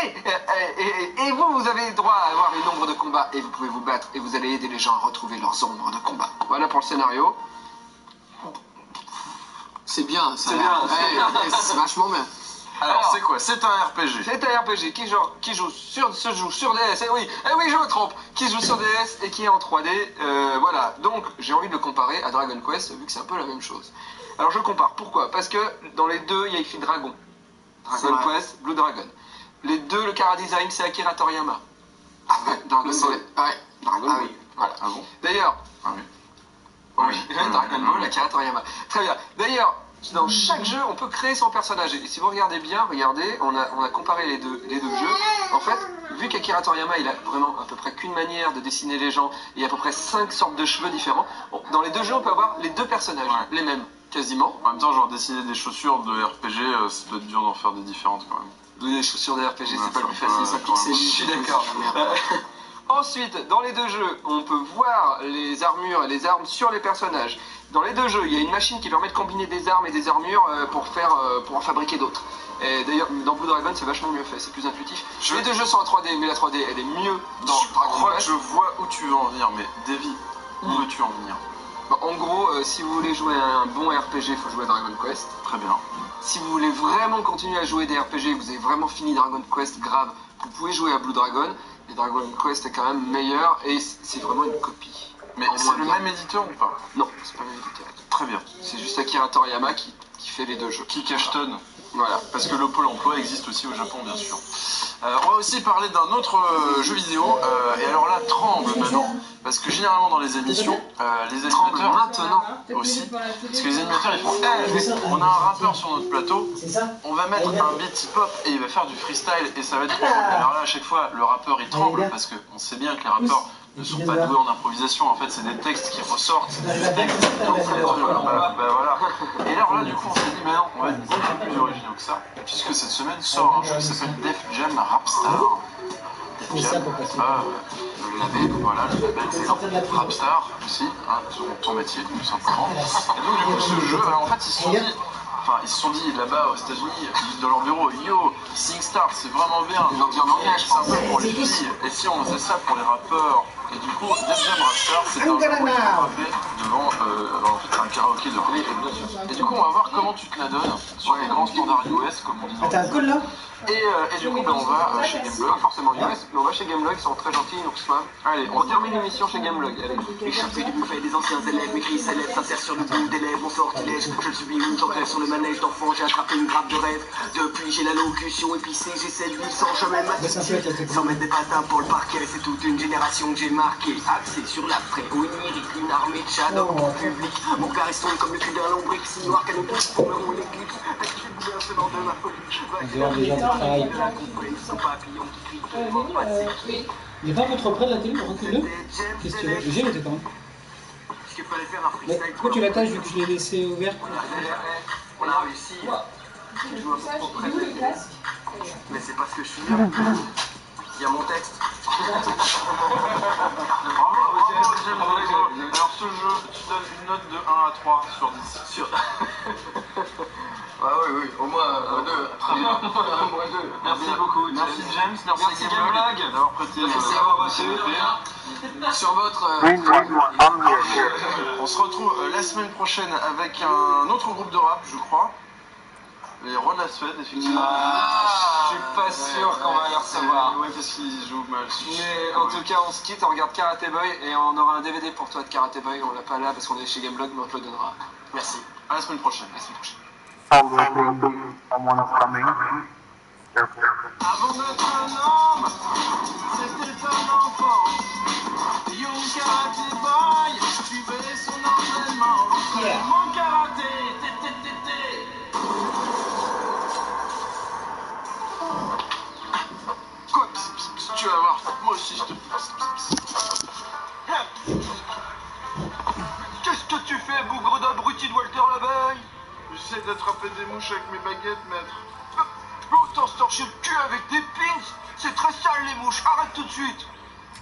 Et vous avez droit à avoir un nombre de combats et vous pouvez vous battre et vous allez aider les gens à retrouver leurs ombres de combat. Voilà pour le scénario. C'est bien, ça. C'est bien, c'est vachement bien. Alors c'est quoi? C'est un RPG. C'est un RPG qui se joue sur DS, oui, je me trompe, qui se joue sur DS et qui est en 3D, voilà. Donc j'ai envie de le comparer à Dragon Quest vu que c'est un peu la même chose. Alors je compare, pourquoi? Parce que dans les deux il y a écrit Dragon. Dragon Quest, Blue Dragon. Les deux, le chara design c'est Akira Toriyama. Ah ouais, Dragon Ball. Ouais. Dragon Ball. Voilà. Ah bon? D'ailleurs, Oui, Dragon Ball, Akira Toriyama. Très bien. D'ailleurs, dans chaque jeu, on peut créer son personnage. Et si vous regardez bien, regardez, on a comparé les deux jeux. En fait, vu qu'Akira Toriyama, il a vraiment à peu près qu'une manière de dessiner les gens et à peu près 5 sortes de cheveux différents, dans les deux jeux, on peut avoir les deux personnages, les mêmes, quasiment. En même temps, genre dessiner des chaussures de RPG, ça doit être dur d'en faire des différentes quand même. Les chaussures de RPG, c'est pas le plus ça, facile, ça quand même. je suis d'accord. Ensuite, dans les deux jeux, on peut voir les armures et les armes sur les personnages. Dans les deux jeux, il y a une machine qui permet de combiner des armes et des armures pour en fabriquer d'autres. Et d'ailleurs, dans Blue Dragon, c'est vachement mieux fait, c'est plus intuitif. Les deux jeux sont en 3D, mais la 3D, elle est mieux dans Je Dragon crois que Quest. je vois où tu veux en venir, mais Davy, où veux-tu en venir? En gros, si vous voulez jouer à un bon RPG, il faut jouer à Dragon Quest. Très bien. Si vous voulez vraiment continuer à jouer des RPG, vous avez vraiment fini Dragon Quest grave, vous pouvez jouer à Blue Dragon. Et Dragon Quest est quand même meilleur et c'est vraiment une copie. Mais c'est le même éditeur ou pas? Non, c'est pas le même éditeur. Très bien. C'est juste Akira Toriyama qui fait les deux jeux. Qui cachetonne. Voilà. Parce que le pôle emploi existe aussi au Japon, bien sûr. On va aussi parler d'un autre jeu vidéo. Et alors là, tremble maintenant. Parce que généralement dans les émissions, les animateurs maintenant aussi. Parce que les animateurs ils font on a un rappeur sur notre plateau, on va mettre un beat hip-hop et il va faire du freestyle et ça va être trop cool. Alors là, à chaque fois, le rappeur il tremble parce qu'on sait bien que les rappeurs ne sont pas doués en improvisation. En fait, c'est des textes qui ressortent, c'est des textes voilà. Et alors là, du coup, on s'est dit, mais non, on va être beaucoup plus originaux que ça, puisque cette semaine sort un jeu qui s'appelle Def Jam Rapstar. Def Jam, le label, voilà, le label c'est Rapstar aussi, hein, ton métier, tout simplement. Et donc, du coup, ce jeu, alors, en fait, ils se sont dit là-bas aux États-Unis, dans leur bureau, yo, SingStar, c'est vraiment bien. Ils l'ont dit en anglais, je C'est un pense. peu pour les filles. Et si on faisait ça pour les rappeurs? Et du coup, Def Jam Rapstar, c'est un jeu qui est frappé devant en fait, un karaoké de rue. Et du coup, on va voir comment tu te la donnes sur les grands standards US, comme on dit. T'as un call là? Et du coup, on va chez Gameblog, forcément US, mais on va chez Gameblog, ils sont très gentils, ils nous reçoivent. Allez, on termine l'émission chez Gameblog. Échappé du buffet des anciens élèves, mes cris s'élèvent, s'insèrent sur le bout des lèvres, mon sortilège. Je le subis où j'engrève sur le manège d'enfant, j'ai attrapé une grappe de rêve. Depuis, j'ai la locution épicée, j'ai séduit sans jamais m'assister. Sans mettre des patins pour le parquet, c'est toute une génération que j'ai marquée. Axé sur l'après, onirique, une armée de shadows pour le public. Mon regard est sombre comme le cul d'un lombric, si noir qu'un autre pour me rouler l'éclipse. C'est dans de ma folie. Il n'est pas votre près de la télé, recule-le. Qu'est-ce que tu veux? Le gel était quand même. Mais pourquoi tu l'attaches vu que je l'ai laissé ouvert? On a réussi. Je joue un peu trop près. Mais c'est parce que je suis bien. Il y a mon texte. Alors ce jeu, tu donnes une note de 1 à 3 sur 10. Ah oui, au moins 2. Très bien. Au moins 2. Merci beaucoup. Merci James, merci Gameblog d'avoir prêté. Merci d'avoir reçu. Sur votre... On se retrouve la semaine prochaine avec un autre groupe de rap, je crois. Les Rois de la Suède, effectivement. Je suis pas sûr qu'on va les recevoir. Oui, parce qu'ils jouent mal. Mais en tout cas, on se quitte, on regarde Karate Boy et on aura un DVD pour toi de Karate Boy. On l'a pas là parce qu'on est chez Gameblog, mais on te le donnera. Merci. À la semaine prochaine. À la semaine prochaine. Someone is coming. Avant d'être un homme, c'était un enfant. Young Karate Boy, suivait son entraînement. Mon karaté, Quoi? Tu vas voir, moi aussi je te... Qu'est-ce que tu fais, bougre d'abruti de Walter Labaye? J'essaie d'attraper des mouches avec mes baguettes, maître. Autant se torcher le cul avec des pins. C'est très sale les mouches, arrête tout de suite.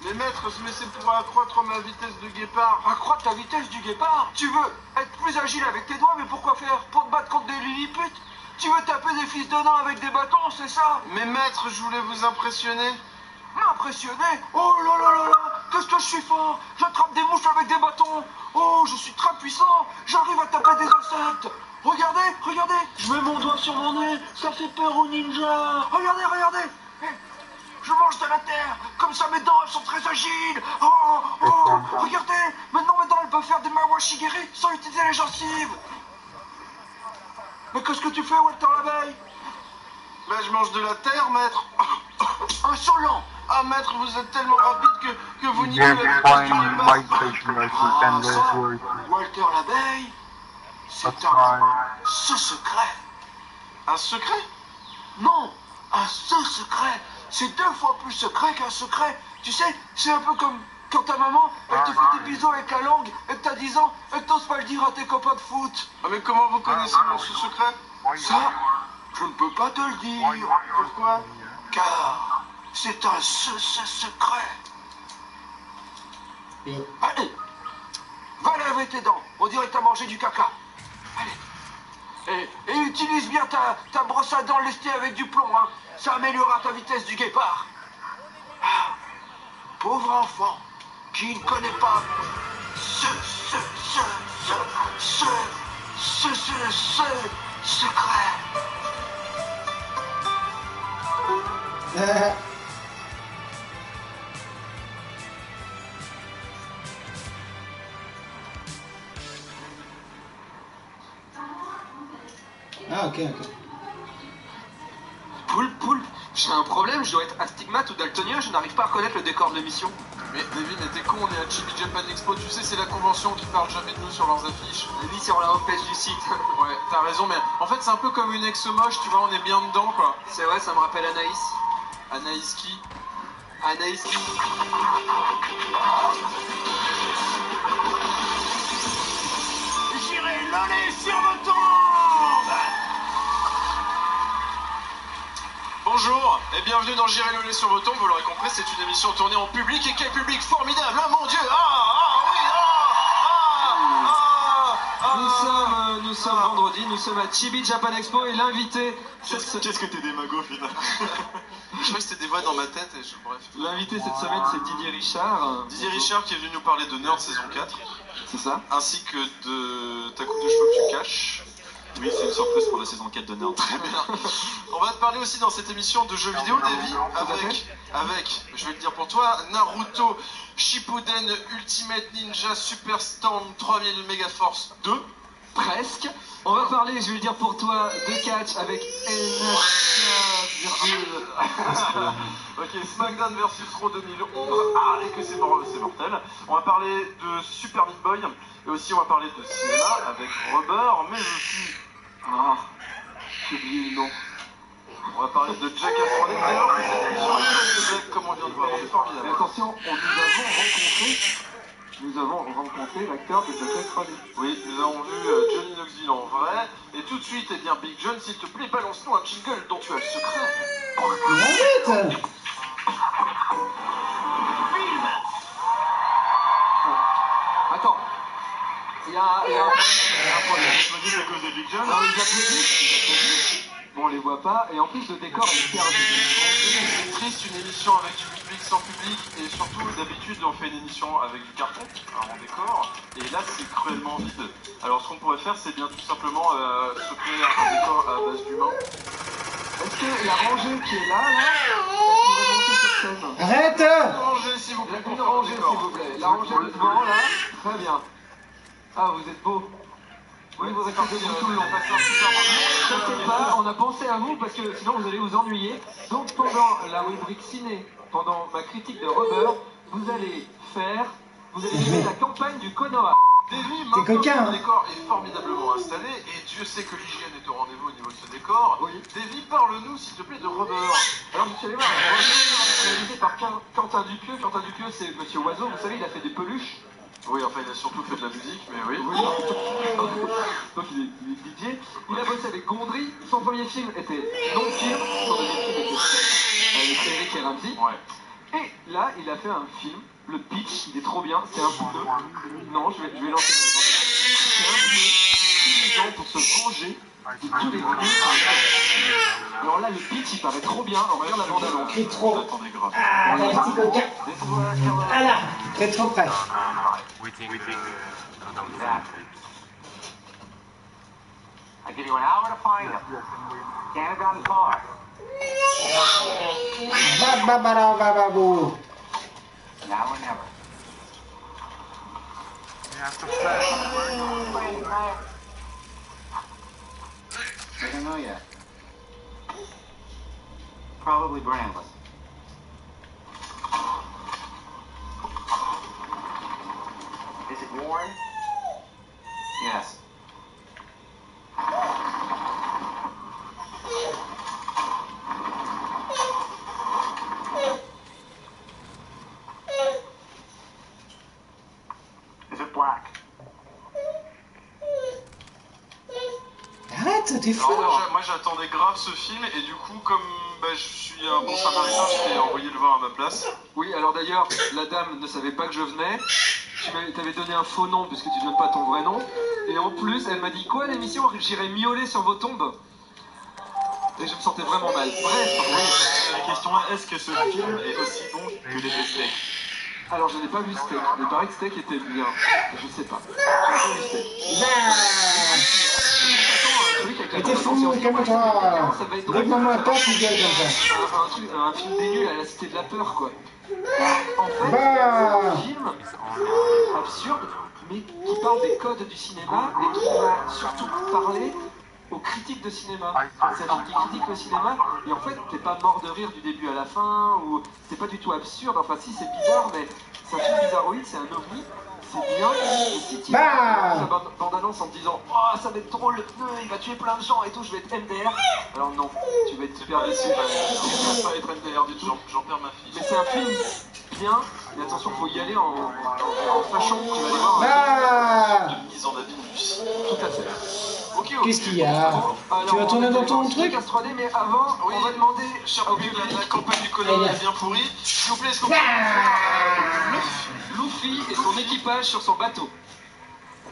Mais maître, mais c'est pour accroître ma vitesse de guépard. Accroître la vitesse du guépard? Tu veux être plus agile avec tes doigts, mais pourquoi faire? Pour te battre contre des lilliputes? Tu veux taper des fils de nains avec des bâtons, c'est ça? Mais maître, je voulais vous impressionner. M'impressionner? Oh là là là là! Qu'est-ce que je suis fort! J'attrape des mouches avec des bâtons! Oh, je suis très puissant! J'arrive à taper des insectes! Regardez, regardez! Je mets mon doigt sur mon nez, ça fait peur aux ninjas! Regardez, regardez! Je mange de la terre! Comme ça, mes dents, elles sont très agiles! Oh, oh! Regardez! Maintenant, mes dents, elles peuvent faire des mawashigiri sans utiliser les gencives! Mais qu'est-ce que tu fais, Walter l'abeille? Ben, je mange de la terre, maître. Insolent! Ah, maître, vous êtes tellement rapide que vous niquez Yes, la vitesse du fine guépard. bike station like you can ça, work. Walter l'abeille, c'est That's un right. ce secret. Un secret? Non, un ce secret. C'est 2 fois plus secret qu'un secret. Tu sais, c'est un peu comme quand ta maman, elle te fait des bisous avec la langue et que t'as 10 ans et que t'oses pas le dire à tes copains de foot. Ah, mais comment vous connaissez mon secret? Ça, je ne peux pas te le dire. Pourquoi? Car c'est un ce secret. Et Allez, va laver tes dents. On dirait que t'as mangé du caca. Allez. Et utilise bien ta brosse à dents lestée avec du plomb, hein. Ça améliorera ta vitesse du guépard. Ah, pauvre enfant qui ne connaît pas ce secret. Ah, ok, ok. Poulpe, j'ai un problème, je dois être astigmate ou daltonien, je n'arrive pas à reconnaître le décor de l'émission. Mais David, mais t'es con, on est à Chibi Japan Expo, tu sais, c'est la convention qui parle jamais de nous sur leurs affiches. On est mis sur la homepage du site. Ouais, t'as raison, mais en fait, c'est un peu comme une ex-moche, tu vois, on est bien dedans, quoi. C'est vrai, ça me rappelle Anaïs. Anaïs qui? Anaïs qui... J'irai loler sur vos tombes. Bonjour et bienvenue dans J'irai le lait sur vos tombes, vous l'aurez compris, c'est une émission tournée en public et quel public formidable, ah mon dieu, Nous sommes vendredi, nous sommes à Chibi Japan Expo et l'invité... Qu'est-ce que t'es des magots, finalement? Je crois que c'était des voix dans ma tête et bref. L'invité cette semaine c'est Didier Richard. Didier Richard qui est venu nous parler de Nerd saison 4, C'est ça? ainsi que de ta coupe de cheveux que tu caches. Oui, c'est une surprise pour la saison 4 de Nerd. Très bien. On va te parler aussi dans cette émission de jeux vidéo, Davy, avec, je vais le dire pour toi, Naruto Shippuden Ultimate Ninja Superstorm 3000 Megaforce 2. Presque. On va parler, je vais le dire pour toi, de catch avec Ok, SmackDown vs Raw 2011. Ah, et que c'est mortel. On va parler de Super Meat Boy. Et aussi, on va parler de cinéma avec Rubber, mais aussi... Ah, j'ai oublié le nom. On va parler de Jackass 3D. D'ailleurs, cette émission est faite de Jack, comme on vient de voir. C'est formidable. Mais attention, nous avons rencontré l'acteur de Jackass 3D. Oui, nous avons vu Johnny Knoxville en vrai. Et tout de suite, eh bien, Big John, s'il te plaît, balance-nous un jingle dont tu as le secret. Mais arrête! Attends. Il y a un problème. Applaudis à cause de Big John. Alors, ils applaudissent. Bon, on les voit pas. Et en plus, le décor est perdu. C'est triste, une émission avec du public sans public. Et surtout, d'habitude, on fait une émission avec du carton, en décor. Et là, c'est cruellement vide. Alors, ce qu'on pourrait faire, c'est bien tout simplement se créer un décor à base d'humains. Est-ce que la rangée qui est là, elle pourrait monter sur scène? Arrête! Rangez, s'il vous plaît, pour Une faire le rangée, décor. s'il vous plaît. La rangée de devant, là. Très bien. Ah, vous êtes beau. Oui, vous restez debout tout le long. T'inquiète pas, on a pensé à vous parce que sinon vous allez vous ennuyer. Donc pendant la rubrique ciné, pendant ma critique de Rubber, vous allez jouer la campagne du Konoha. Davy, T'es maintenant coquin, que hein. le décor est formidablement installé, et Dieu sait que l'hygiène est au rendez-vous au niveau de ce décor. Oui. Davy, parle-nous s'il te plaît de Rubber. Alors je suis allé voir, réalisé par Quentin Dupieux. Quentin Dupieux c'est Monsieur Oiseau, vous savez, il a fait des peluches. Oui, enfin, il a surtout fait de la musique, mais oui. Oui. Donc il est DJ. Il a bossé avec Gondry. Son premier film était non-film. Son deuxième film était avec Eric et Ramsey. Ouais. Et là, il a fait un film. Le pitch, il est trop bien. C'est un pneu. Non, je vais lancer. C'est un pneu utilisant pour se ranger Alors là, le pitch, il paraît trop bien. On regarde la bande-annonce. C'est trop. Attendez, grave. Ah, t'as un petit coquin. Ah là, t'es trop près. I give you an hour to find him. Can't have gotten far. Babababababou. Now or never. I don't know yet. Probably brandless. Is it worn? Yes. Is it black? Arrête, t'es fou. Alors, moi j'attendais grave ce film et du coup comme je suis un bon samaritain, je t'ai envoyé le voir à ma place. Oui, alors d'ailleurs, la dame ne savait pas que je venais. Tu t'avais donné un faux nom puisque tu ne donnes pas ton vrai nom. Et en plus, elle m'a dit quoi l'émission? J'irai miauler sur vos tombes. Et je me sentais vraiment mal. Bref, La question est, est-ce que ce film est aussi bon que les steaks? alors je n'ai pas vu Steak. Il paraît que Steak était bien. Je sais pas. J'ai pas vu Steak. Mais t'es fou, calme-toi. Donne-moi un tas, tu gueules comme ça. Un film des nuls à la cité de la peur, quoi. En fait, Bah. c'est un film absurde, mais qui parle des codes du cinéma et qui va surtout parler aux critiques de cinéma. C'est un film qui critique le cinéma et en fait, t'es pas mort de rire du début à la fin ou c'est pas du tout absurde. Enfin, si, c'est bizarre, mais c'est un film bizarroïde, c'est un ovni. C'est bien, et si tu Bah. la bande-annonce en te disant oh ça va être drôle, le pneu il va tuer plein de gens et tout, je vais être MDR. Alors non, tu vas être super déçu, tu vas pas être MDR du tout. J'en perds ma fille. Mais c'est un film bien, mais attention, faut y aller en fashion, tu vas aller voir Bah. De mise en abîme du cinéma. tout à fait. Ok. Qu'est-ce qu'il y a? Alors, Tu vas tourner dans ton truc? Jackass 3D, mais avant, Oui, on va demander cher public, la campagne du Conan est bien pourrie. S'il vous plaît, est-ce qu'on peut Luffy et son équipage sur son bateau.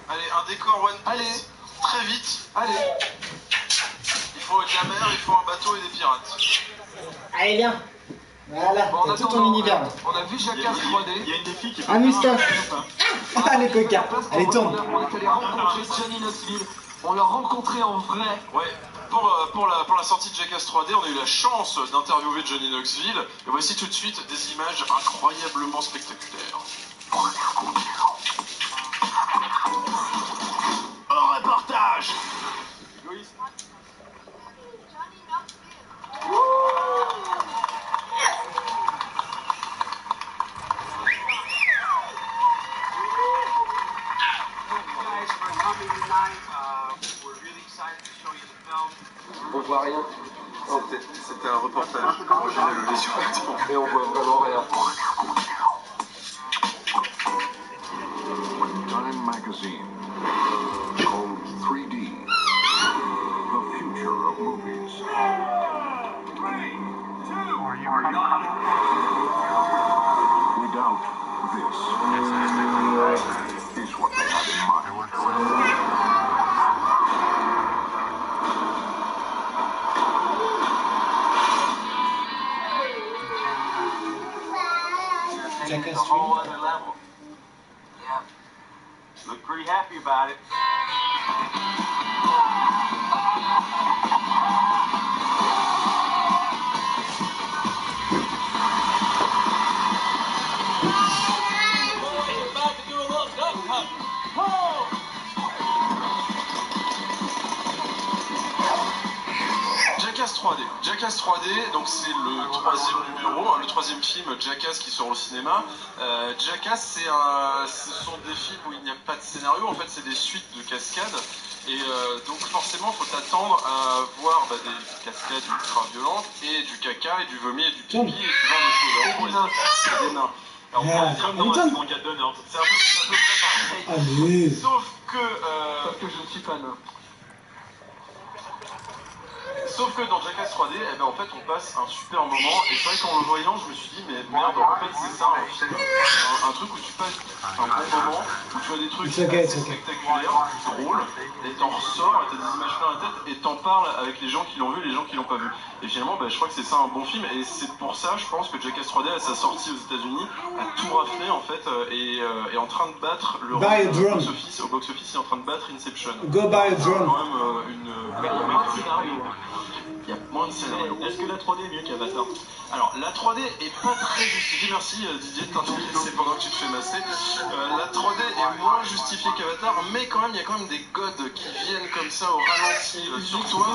Allez, un décor One Piece. Allez. Très vite. Allez, Il faut de la mer, il faut un bateau et des pirates. Allez, viens. Voilà, bon, en t'as tout ton attendant, univers. on a vu Jackass 3D. Il y a une des filles qui Un Mustapha. Ah, les coquins. Allez, tourne. On est allé rencontrer Johnny Knoxville. On l'a rencontré en vrai. Ouais, pour la sortie de Jackass 3D, on a eu la chance d'interviewer Johnny Knoxville. Et voici tout de suite des images incroyablement spectaculaires. Au reportage! On voit rien. C'était un reportage. J'ai la levé sur la table. Et on voit vraiment rien. Time magazine called 3D, the future of movies. We doubt this is what they have in mind. Jackass 3. Yeah. Look pretty happy about it. Jackass 3D. Jackass 3D, donc c'est le troisième numéro, le troisième film Jackass qui sort au cinéma. Jackass, ce sont des films où il n'y a pas de scénario, en fait c'est des suites de cascades. Et donc forcément, faut t'attendre à voir des cascades ultra violentes et du caca et du vomi et du pipi et ce genre de choses. Alors, c'est des nains. Alors, comme dans la saison 4 de Nerd. c'est un peu près pareil. Allez. Sauf que Sauf que je ne suis pas nain. Sauf que dans Jackass 3D, eh ben, en fait, on passe un super moment. Et c'est vrai qu'en le voyant, je me suis dit, mais merde, en fait, c'est ça un film. Un truc où tu passes un bon moment, où tu vois des trucs assez spectaculaires, drôles, et t'en ressors, t'as des images plein la tête, et t'en parles avec les gens qui l'ont vu et les gens qui l'ont pas vu. Et finalement, bah, je crois que c'est ça un bon film. Et c'est pour ça, je pense, que Jackass 3D, à sa sortie aux États-Unis, a tout raflé en fait, et est en train de battre le box-office. Au box-office, il est en train de battre Inception. Go buy a drone. Quand même il y a moins de scénario. Est-ce que la 3D est mieux qu'Avatar? Alors, la 3D est pas très justifiée. Merci Didier de t'intéresser pendant que tu te fais masser. La 3D est moins justifiée qu'Avatar, mais quand même, il y a quand même des godes qui viennent comme ça au ralenti sur toi.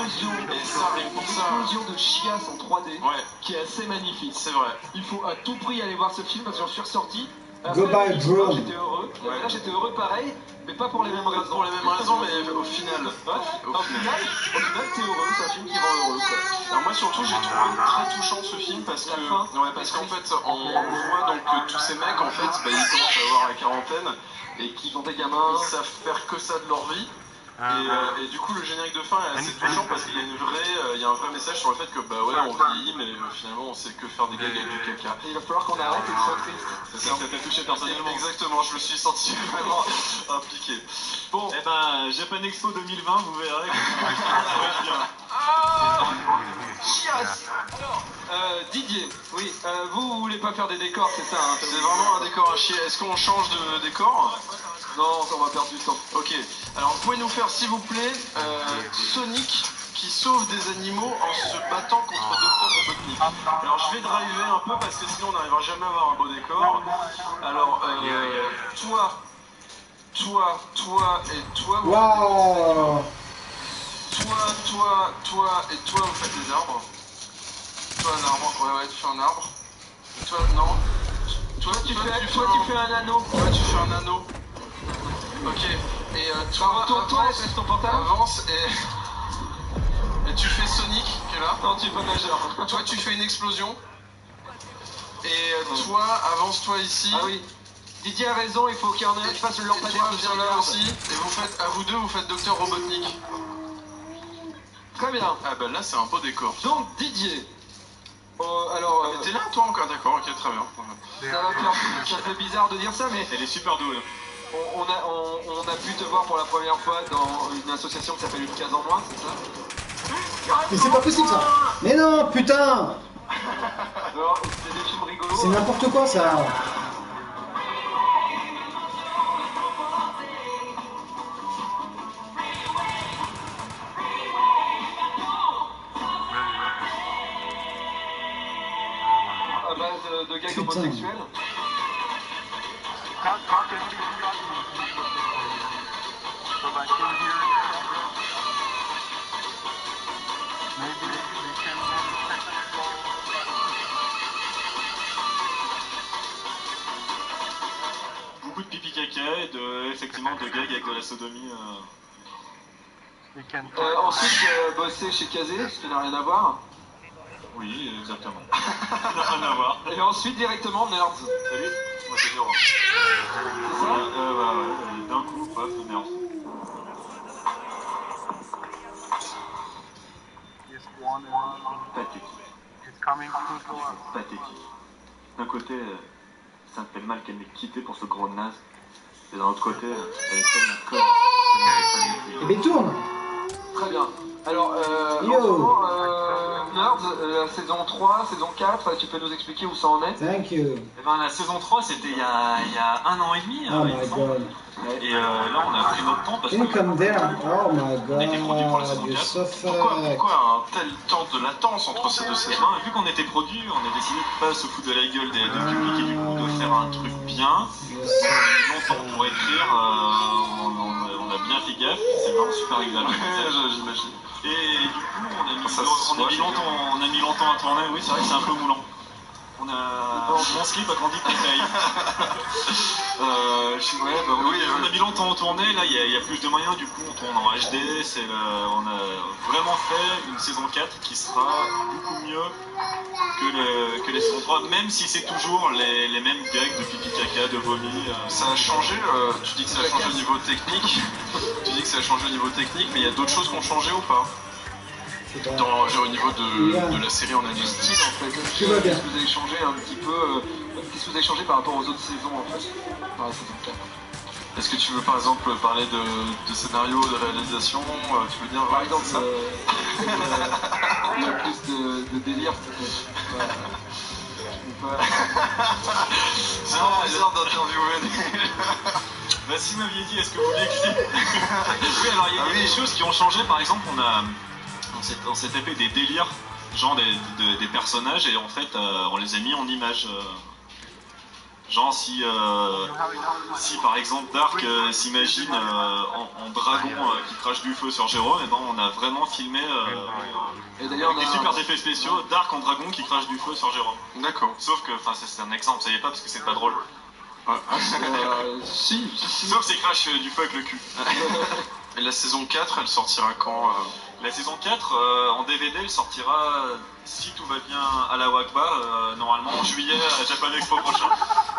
Et ça, rien que pour ça. Une explosion de chiasse en 3D qui est assez magnifique. C'est vrai. Il faut à tout prix aller voir ce film parce que j'en suis ressorti. Go buy a drone. J'étais heureux. Là, j'étais heureux pareil, mais pas pour les mêmes raisons. Pour les mêmes raisons, mais au final. Au final, t'es heureux. C'est un film qui rend heureux. Quoi. Alors moi surtout, j'ai trouvé très touchant ce film parce que, parce qu'en fait, on voit donc que tous ces mecs, en fait, bah, ils commencent à avoir la quarantaine et qui sont des gamins, ils savent faire que ça de leur vie. Et du coup, le générique de fin est assez touchant parce qu'il y a il y a un vrai message sur le fait que bah ouais, on vieillit, mais finalement, on sait que faire des gags avec du caca. Et il va falloir qu'on arrête et que soit triste. C'est ça, ça t'a touché personnellement. Exactement, je me suis senti vraiment impliqué. Bon, Eh ben, Japan Expo 2020, vous verrez que ça va être bien. Chiasse. Alors, Didier, oui, vous voulez pas faire des décors, c'est ça hein, c'est vraiment un décor à chier. Est-ce qu'on change de décor? Non, on va perdre du temps. Ok, alors vous pouvez nous faire s'il vous plaît Sonic qui sauve des animaux en se battant contre Dr Robotnik. Alors je vais driver un peu parce que sinon on n'arrivera jamais à avoir un beau décor. Alors toi et toi vous Waouh. toi et toi vous faites des arbres. Toi un arbre, ouais tu fais un arbre. Toi non. Toi tu fais un anneau. Ouais tu fais un anneau. Ok, et toi reste ton pantalon. Avance et tu fais Sonic qui est là. Non, tu es pas nageur. Toi tu fais une explosion. Et toi, avance-toi ici. Ah oui. Didier a raison, il faut qu'il y en ait un qui fasse le lampadaire. Toi viens là aussi. Et vous faites, à vous deux, vous faites Dr Robotnik. Très bien. Ah bah là c'est un beau décor. Donc Didier. Alors. T'es là toi encore, d'accord, ok très bien. Ça fait bizarre de dire ça, mais. Elle est super douée. On a pu te voir pour la première fois dans une association qui s'appelle Une Case en Moins, c'est ça? Mais c'est pas possible ça. Mais non, putain. C'est des films rigolos. C'est n'importe quoi ça. À base de gags homosexuels. Beaucoup de pipi caca et effectivement de gags avec de la sodomie. Ensuite, bosser chez Kazé, ce qui n'a rien à voir. Oui, exactement. Ça n'a rien à voir. Et ensuite, directement, Nerds. Salut, moi c'est Laurent. C'est ça? Ouais, d'un coup, paf, merde. Pathétique. D'un côté, ça me fait mal qu'elle m'ait quitté pour ce gros naze. Et d'un autre côté, elle est tellement conne. Eh ben tourne. Très bien. Alors, en ce Yo. moment, Nerds, la saison 3, saison 4, tu peux nous expliquer où ça en est? Thank you. Eh ben, la saison 3, c'était il y a 1 an et demi. Oh il me my semble. god. Et là, on a pris notre temps parce Can you que come there? Oh my on a été produit pour la god. saison You're 4. so fucked. Pourquoi un tel temps de latence entre ces deux Et saisons? ben, vu qu'on était produit, on a décidé de pas se foutre de la gueule du public et du coup de faire un truc bien. Longtemps pour écrire, on a bien fait gaffe, c'est vraiment super agréable. J'imagine. Et du coup, on a mis longtemps à tourner, oui, c'est vrai que c'est un peu moulant. Mon slip a grandi de taille. On a mis longtemps à tourner, là il y a plus de moyens, du coup on tourne en HD, on a vraiment fait une saison 4 qui sera beaucoup mieux que les saisons 3, même si c'est toujours les mêmes gags de pipi caca, de vomi. Ça a changé, tu dis que ça a changé au niveau technique, mais il y a d'autres choses qui ont changé ou pas? Au niveau de la série en Du anime. style en fait. Tout va bien. Qu'est-ce que vous avez changé un petit peu qu'est-ce que vous avez changé par rapport aux autres saisons en fait? Dans la saison 4. Est-ce que tu veux par exemple parler de scénario, de réalisation tu veux dire Par exemple, ça il y a plus de délire peut-être. C'est vraiment bizarre d'interviewer. Bah si vous m'aviez dit, est-ce que vous voulez que je dise Oui, alors il y a des choses qui ont changé. Par exemple, on s'est tapé des délires, genre des personnages, et en fait, on les a mis en images. Genre si par exemple Dark s'imagine en dragon qui crache du feu sur Jérôme, et ben on a vraiment filmé Et d'ailleurs, avec des super effets spéciaux Dark en dragon qui crache du feu sur Jérôme. D'accord. Sauf que, enfin c'est un exemple, vous savez pas parce que c'est pas drôle. si. Sauf c'est crache du feu avec le cul. Et la saison 4, elle sortira quand La saison 4 en DVD elle sortira si tout va bien à la Wakba normalement en juillet à Japan Expo prochain.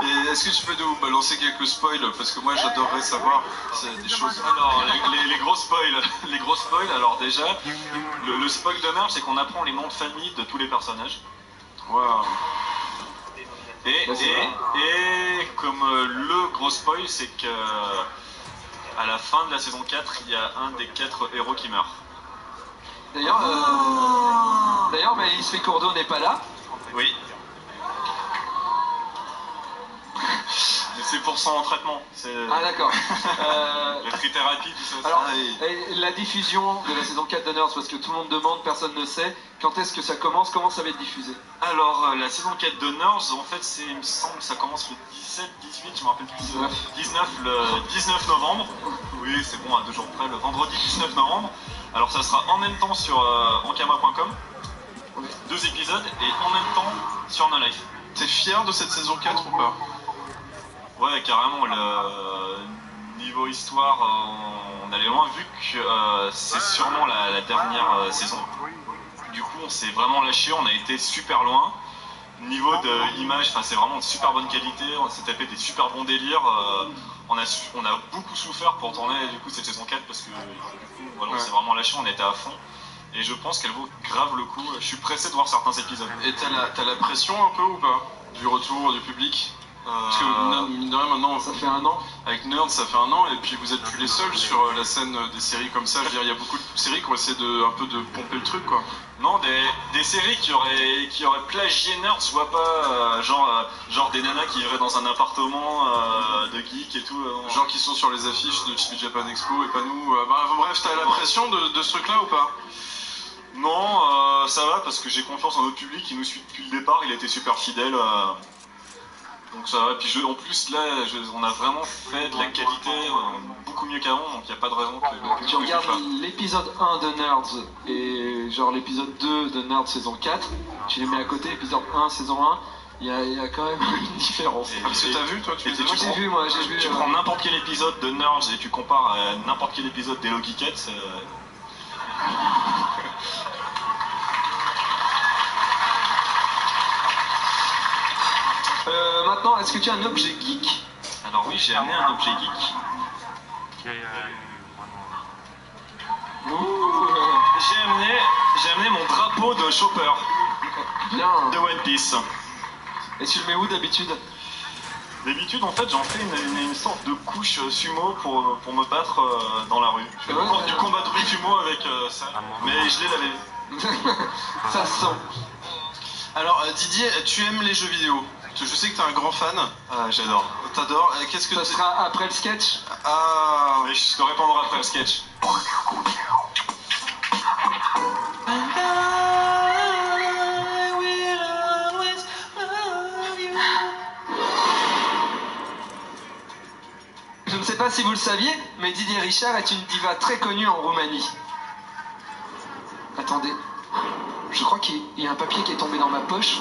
Et est-ce que tu peux nous balancer quelques spoils? Parce que moi j'adorerais savoir des choses. Alors les gros spoils, alors déjà le spoil de merde c'est qu'on apprend les noms de famille de tous les personnages. Waouh. Et comme le gros spoil c'est que à la fin de la saison 4 il y a un des 4 héros qui meurt. D'ailleurs, mais il se fait Cordo n'est pas là. Oui. Mais c'est pour son traitement. Ah d'accord. La trithérapie, tout ça. Alors, la diffusion de la saison 4 de Nerds, parce que tout le monde demande, personne ne sait, quand est-ce que ça commence, comment ça va être diffusé? Alors, la saison 4 de Nerds, en fait, il me semble que ça commence le 17, 18, je me rappelle plus. 19, le 19 novembre. Oui, c'est bon, à 2 jours près, le vendredi 19 novembre. Alors, ça sera en même temps sur ankama.com, 2 épisodes, et en même temps sur No Life. T'es fier de cette saison 4 ou pas? Ouais, carrément, le niveau histoire, on allait loin, vu que c'est sûrement la dernière saison. Du coup, on s'est vraiment lâché, on a été super loin. Niveau de l'image, c'est vraiment de super bonne qualité, on s'est tapé des super bons délires. On a beaucoup souffert pour tourner du coup cette saison 4 parce que du coup, voilà, on s'est vraiment lâché, on était à fond. Et je pense qu'elle vaut grave le coup. Je suis pressé de voir certains épisodes. Et t'as la pression un peu ou pas? Du retour du public? Parce que mine de rien, maintenant, ça fait 1 an. Avec Nerd, ça fait 1 an, et puis vous êtes plus les seuls sur la scène des séries comme ça. Je veux dire, il y a beaucoup de séries qui ont essayé un peu de pomper le truc, quoi. Non, des séries qui auraient plagié Nerd, je vois pas, genre des nanas qui iraient dans un appartement de geek et tout. Genre qui sont sur les affiches de Japan Expo et pas nous. Bref, t'as la pression de ce truc-là ou pas? Non, ça va parce que j'ai confiance en notre public qui nous suit depuis le départ, il a été super fidèle. Donc ça va, et puis en plus là, on a vraiment fait de la qualité beaucoup mieux qu'avant, donc il n'y a pas de raison que... Tu regardes l'épisode 1 de Nerds et genre l'épisode 2 de Nerds saison 4, tu les mets à côté, épisode 1 saison 1, il y a quand même une différence. Parce que t'as vu toi, j'ai vu. Tu prends n'importe quel épisode de Nerds et tu compares à n'importe quel épisode d'Hello Geekette, maintenant, est-ce que tu as un objet geek? Alors oui, j'ai amené un objet geek. J'ai amené mon drapeau de Chopper. Bien. De One Piece. Et tu le mets où d'habitude? D'habitude, en fait, j'en fais une sorte de couche sumo pour me battre dans la rue. Je fais du combat de rue sumo avec ça. Mais je l'ai lavé. Ça se sent. Alors Didier, tu aimes les jeux vidéo? Je sais que t'es un grand fan. J'adore. T'adores. Qu'est-ce que ça sera après le sketch? Mais je te répondrai après le sketch. Je ne sais pas si vous le saviez, mais Didier Richard est une diva très connue en Roumanie. Attendez, je crois qu'il y a un papier qui est tombé dans ma poche.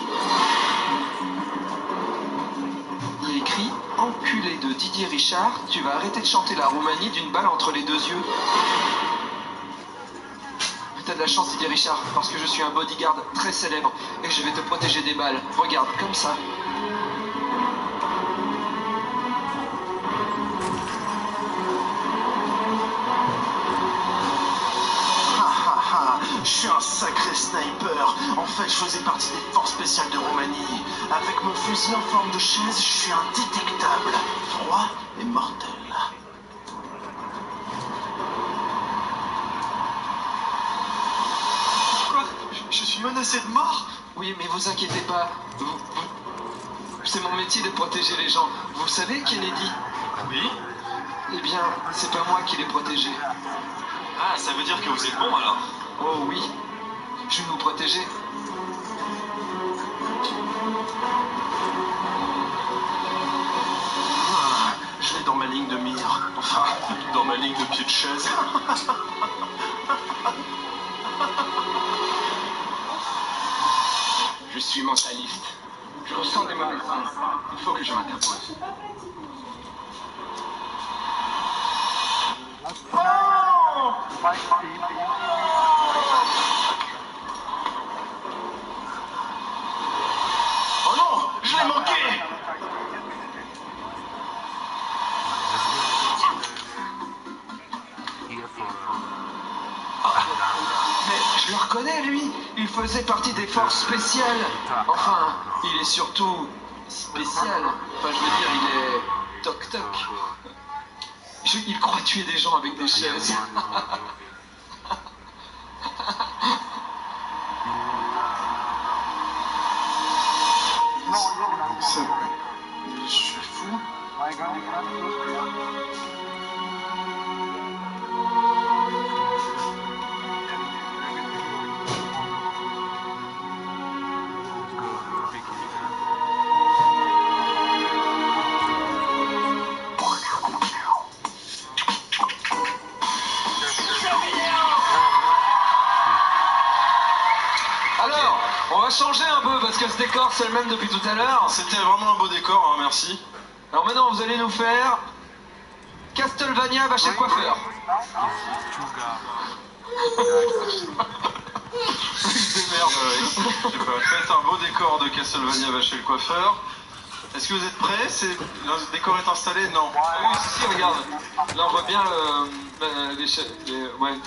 Il y a écrit « Enculé de Didier Richard, tu vas arrêter de chanter la Roumanie d'une balle entre les 2 yeux. » T'as de la chance Didier Richard, parce que je suis un bodyguard très célèbre et je vais te protéger des balles. Regarde, comme ça. Je suis un sacré sniper. En fait, je faisais partie des forces spéciales de Roumanie. Avec mon fusil en forme de chaise, je suis indétectable, froid et mortel. Quoi? Je suis menacé de mort? Oui, mais vous inquiétez pas. C'est mon métier de protéger les gens. Vous savez Kennedy? Oui? Eh bien, c'est pas moi qui l'ai protégé. Ah, ça veut dire que vous êtes bon alors? Oh oui, je vais vous protéger. Je l'ai dans ma ligne de mire. Enfin, dans ma ligne de pied de chaise. Je suis mentaliste. Je ressens des mauvaises ondes. Il faut que je m'interpose. Oh non, je l'ai manqué. Mais je le reconnais, lui. Il faisait partie des forces spéciales. Enfin, il est surtout spécial. Enfin, je veux dire, il est toc-toc. Il croit tuer des gens avec des chaises. Je suis fou. Alors, on va changer un peu parce que ce décor c'est le même depuis tout à l'heure. C'était vraiment un beau décor, hein, merci. Alors maintenant, vous allez nous faire Castlevania va chez le coiffeur. Faites un beau décor de Castlevania va chez le coiffeur. Est-ce que vous êtes prêts? Le décor est installé? Non. Oui, si, regarde. Là, on voit bien ouais.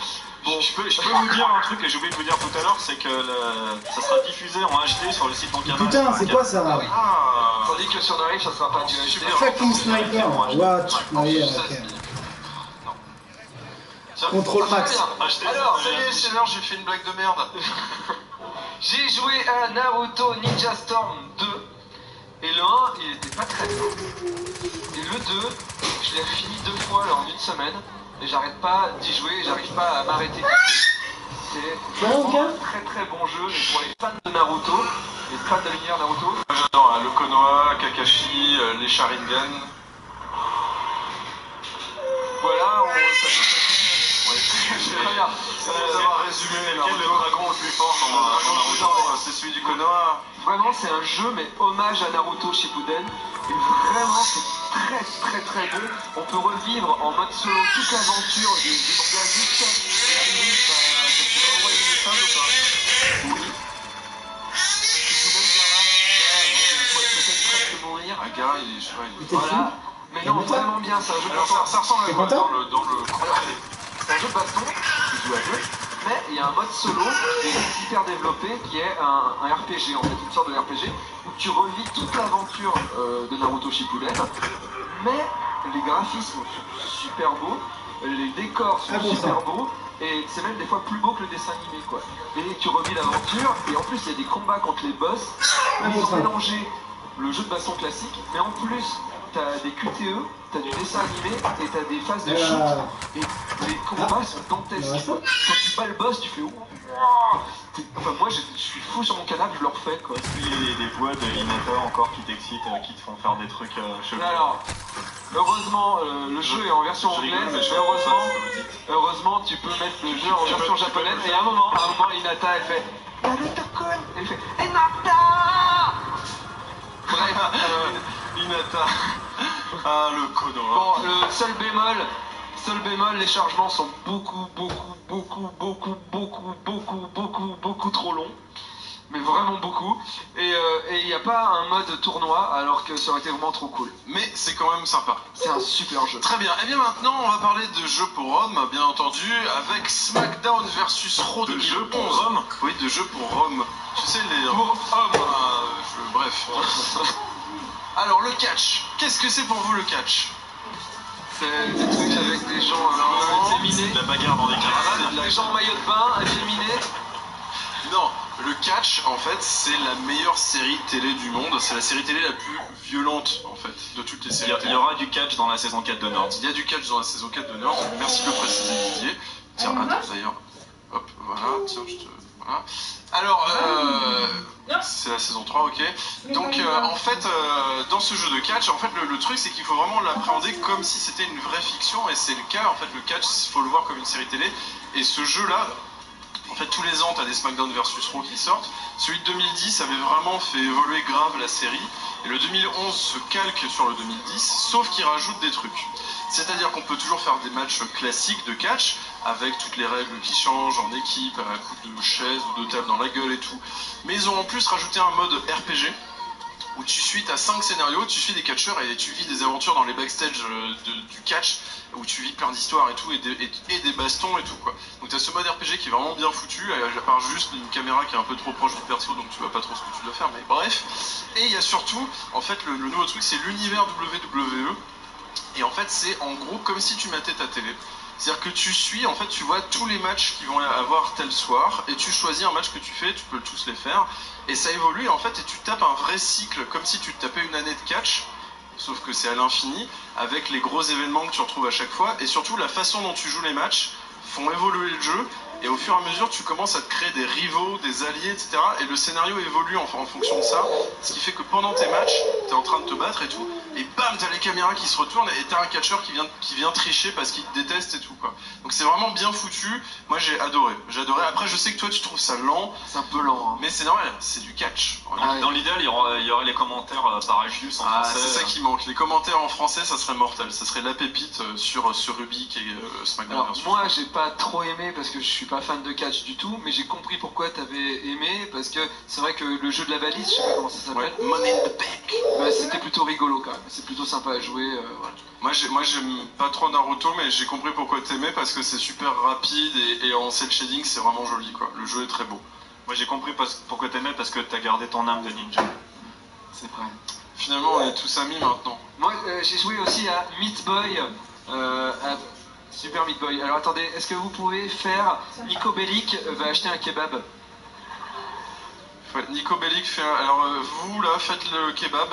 Bon, je peux vous dire un truc que j'ai oublié de vous dire tout à l'heure, c'est que ça sera diffusé en HD sur le site Ankama. Putain, c'est quoi ça? Ah, Tandis que sur Narive, ça sera pas du HD. Fucking sniper. What? Ah, yeah, ok. Contrôle max. Alors, Ça y est, c'est l'heure, j'ai fait une blague de merde. j'ai joué à Naruto Ninja Storm 2. Et le 1, il était pas très bien. Et le 2, je l'ai fini 2 fois là, en une semaine. Et j'arrête pas d'y jouer, j'arrive pas à m'arrêter. C'est vraiment un très très bon jeu. Et pour les fans de Naruto, les fans de l'univers Naruto. J'adore le Konoha, Kakashi, les Sharingan. Voilà, Très bien. Ça va résumer lequel le dragon le plus fort dans Naruto, c'est celui du Konoha. Vraiment, c'est un jeu, mais hommage à Naruto Shippuden. Et vraiment, c'est très très très bon. On peut revivre en mode solo toute l'aventure du manga jusqu'à l'arrivée. Tu vas envoyer des messages ou pas? Oui. Peut-être presque mourir. Un gars, je sais pas, Voilà. Mais non, vraiment bien, c'est un jeu de baston. Ça ressemble à quoi dans le... C'est un jeu de baston, tu joues à deux, mais il y a un mode solo qui est hyper développé, qui est un RPG, en fait, une sorte de RPG, où tu revis toute l'aventure de Naruto Shippuden, mais les graphismes sont super beaux, les décors sont super beaux, et c'est même des fois plus beau que le dessin animé, quoi. Et tu revis l'aventure, et en plus il y a des combats contre les boss, ils ont mélangé le jeu de baston classique, mais en plus t'as des QTE, t'as du dessin animé et t'as des phases de shoot. Et les combats sont dantesques. Quand tu bats le boss, tu fais wow. Enfin, moi je suis fou sur mon canapé, je le refais quoi. il y a des voix de Hinata encore qui t'excitent, qui te font faire des trucs chelous. Alors, heureusement, le jeu est en version anglaise, mais heureusement, tu peux mettre le jeu en version japonaise. Et à un moment, Hinata elle fait Naruto-kun, elle fait Hinata. Bref, Hinata. Ah, le Konoha. bon, le seul bémol, les chargements sont beaucoup trop longs. mais vraiment beaucoup. Et il n'y a pas un mode tournoi, alors que ça aurait été vraiment trop cool. Mais c'est quand même sympa. C'est un super jeu. Très bien. Et bien maintenant, on va parler de jeux pour hommes, bien entendu, avec SmackDown versus Raw De 2011. jeux pour hommes? Oui, de jeux pour hommes. Tu sais, les... Pour hommes. Bref. Alors, le catch. Qu'est-ce que c'est pour vous, le catch? C'est des trucs avec des gens efféminés. De la bagarre dans des caravanes. Des gens en maillot de bain, efféminés. Non, le catch, en fait, c'est la meilleure série télé du monde. C'est la série télé la plus violente, en fait, de toutes les séries. Il y aura du catch dans la saison 4 de Nord. Il y a du catch dans la saison 4 de Nerd. Merci de le préciser, Didier. Tiens, attends, d'ailleurs. Hop, voilà. Tiens, je te... Voilà. Alors, c'est la saison 3, ok. Donc, en fait, dans ce jeu de catch, en fait, le truc, c'est qu'il faut vraiment l'appréhender comme si c'était une vraie fiction. Et c'est le cas, en fait, le catch, il faut le voir comme une série télé. Et ce jeu-là... En fait, tous les ans, tu as des SmackDown versus Raw qui sortent. Celui de 2010 avait vraiment fait évoluer grave la série. Et le 2011 se calque sur le 2010, sauf qu'il rajoute des trucs. C'est-à-dire qu'on peut toujours faire des matchs classiques de catch, avec toutes les règles qui changent en équipe, à coup de chaise ou de table dans la gueule et tout. Mais ils ont en plus rajouté un mode RPG, où tu suis, t'as 5 scénarios, tu suis des catcheurs et tu vis des aventures dans les backstage du catch, où tu vis plein d'histoires et tout, et des bastons et tout, quoi. Donc t'as ce mode RPG qui est vraiment bien foutu, à part juste une caméra qui est un peu trop proche du perso, donc tu vois pas trop ce que tu dois faire, mais bref. Et il y a surtout, en fait, le nouveau truc, c'est l'univers WWE, et en fait, c'est en gros comme si tu matais ta télé. C'est-à-dire que tu suis, en fait, tu vois tous les matchs qui vont avoir tel soir, et tu choisis un match que tu fais, tu peux tous les faire, et ça évolue, en fait, et tu tapes un vrai cycle, comme si tu tapais une année de catch, sauf que c'est à l'infini, avec les gros événements que tu retrouves à chaque fois, et surtout la façon dont tu joues les matchs font évoluer le jeu, et au fur et à mesure, tu commences à te créer des rivaux, des alliés, etc., et le scénario évolue en fonction de ça, ce qui fait que pendant tes matchs, t'es en train de te battre et tout, et bam, t'as les caméras qui se retournent, et t'as un catcheur qui vient tricher parce qu'il te déteste et tout, quoi. Donc c'est vraiment bien foutu, moi j'ai adoré. Après je sais que toi tu trouves ça lent, C'est un peu lent, hein. mais c'est normal, c'est du catch. Ah, Dans l'idéal, il y aurait les commentaires par Agius en français. C'est ça qui manque, les commentaires en français ça serait mortel, ça serait la pépite sur Rubik et SmackDown Alors versus. moi j'ai pas trop aimé parce que je suis pas fan de catch du tout, mais j'ai compris pourquoi t'avais aimé, parce que c'est vrai que le jeu de la valise, je sais pas comment ça s'appelle, Ouais, Money in the Bank. bah, c'était plutôt rigolo quand même, c'est plutôt sympa à jouer, voilà. Moi j'aime pas trop Naruto, mais j'ai compris pourquoi t'aimais, parce que c'est super rapide et en cel shading c'est vraiment joli, quoi. Le jeu est très beau. Moi j'ai compris pourquoi t'aimais, parce que t'as gardé ton âme de ninja. C'est vrai. Finalement on est tous amis maintenant. Moi j'ai joué aussi à Meat Boy, à Super Meat Boy. Alors attendez, est-ce que vous pouvez faire Nico Bellic va acheter un kebab? Ouais, Nico Bellic fait un... Alors vous là faites le kebab.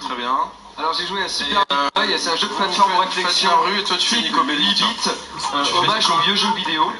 Très bien. Alors j'ai joué à Super Meat Boy, c'est un jeu de plateforme réflexion. Faites la rue et toi tu fais Nico Bellic. Hommage aux vieux jeux vidéo.